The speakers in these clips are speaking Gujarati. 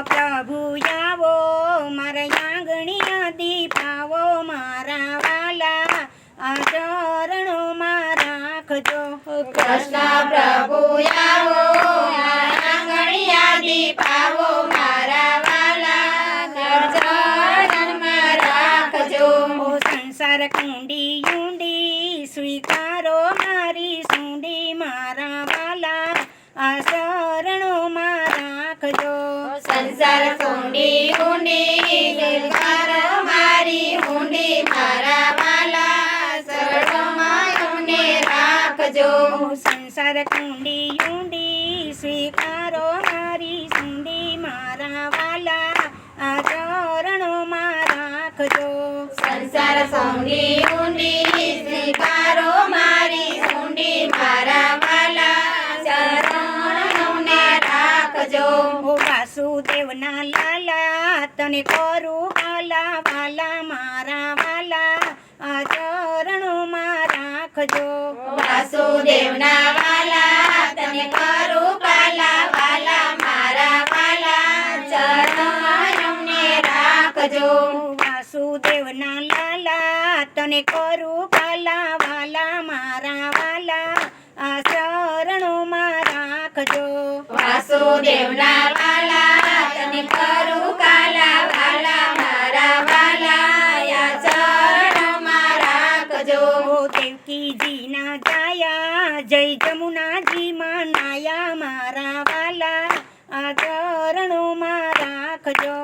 પ્રભુ આવો મારા આંગણીયા દીપાવો મારા વાલા આ ચરણોમાં રાખજો કૃષ્ણ પ્રભુ આવો મારા આંગણિયા દીપાવો મારા વાલા ચરણમાં રાખજો સંસાર કુંડી ઊંડી સ્વીકારો મારી સુંડી મારા વાલા આ ચરણોમાં રાખજો સંસાર કુંડી ઊંડી સ્વીકારો મારી ઊંડી મારા વાલા ચરણોમાં અમને રાખજો સંસાર કુંડી ઊંડી સ્વીકારો મારી સુંડી મારા વાલા આ ચરણોમાં રાખજો સંસાર કુંડી ઊંડી સ્વીકારો મારી ઊંડી મારા વાલા ચરણોને રાખજો વાસુદેવના લાલા તને કરું વાલા વાલા મારા વાલા આ ચરણોમાં રાખજો વાસુદેવના વાલા તને કરું પાલા વાલા મારા વાલા ચરણોને રાખજો વાસુદેવના લાલા તને કરું પાલા વાલા મારા વાલા આ ચરણોમાં રાખજો વાસુદેવના વાલા તને કરું કાલા વાલા મારા વાલા ચરણોમાં રાખજો દેવકીજીના જાયા જય જમુનાજીમાં નાયા મારા વાલા આ ચરણોમાં રાખજો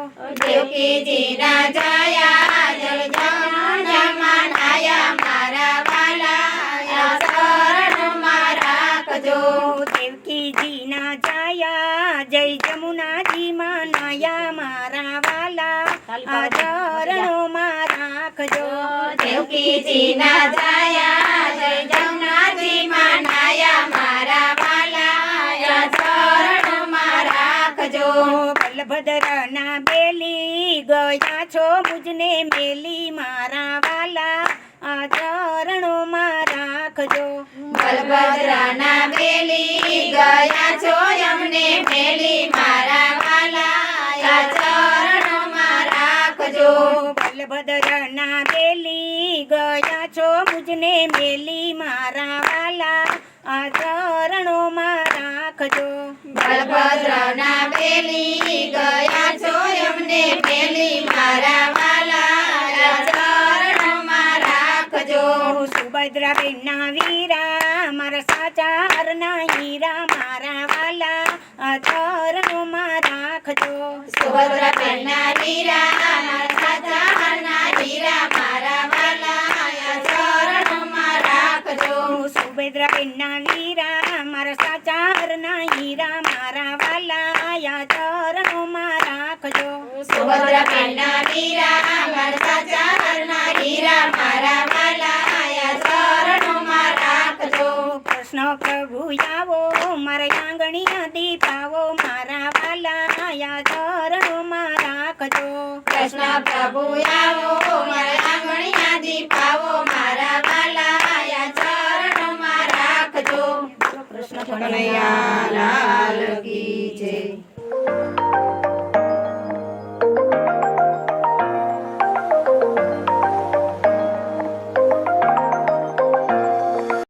દેવકીજીના જાયા જય જમુનાજીમાં નાયા મારા વાલા ચરણોમાં રાખજો દેવકીજીના જાયા જય જમુનાજીમાં નાયા મારા વાલા આ ચરણોમાં રાખજો દેવકીજીના જાયા જય જમુનાજીમાં નાયા મારા વાલા ચરણોમાં રાખજો બલભદ્રના બેલી ગયા છો મુજને મેલી મારા વાલા આ ચરણોમાં રાખજો બલભદ્રના બેલી ગયા છો અમને મેલી મારા વાલા ચરણોમાં રાખજો બલભદ્રના બેલી ગયા છો મુજને મેલી મારા વાલા આ ચરણોમાં રાખજો બલભદ્રના બેલી ગયા છો અમને મેલી મારા વાલા ચરણોમાં રાખજો સુભદ્રાબેનના વીરા મારા સાચા હરના હીરા મારા વાલા આ ચરણોમાં રાખજો સુભદ્રાબેનના વીરા મારા સાચા હરના હીરા મારા વાલા ચરણોમાં રાખજો સુભદ્રાબેનના વીરા મારા સાચા હરના હીરા મારા વાલા આ ચરણોમાં રાખજો સુભદ્રાબેનના વીરા મારા સાચા હરના હીરા મારા વાલા ચરણોમાં રાખજો કૃષ્ણ પ્રભુ આવો મારા આંગણીયા દીપાવો મારા વાલા આ ચરણોમાં રાખજો કૃષ્ણ પ્રભુ આવો મારા આંગણિયા દીપાવો મારા વાલા ચરણોમાં રાખજો કૃષ્ણ કનૈયા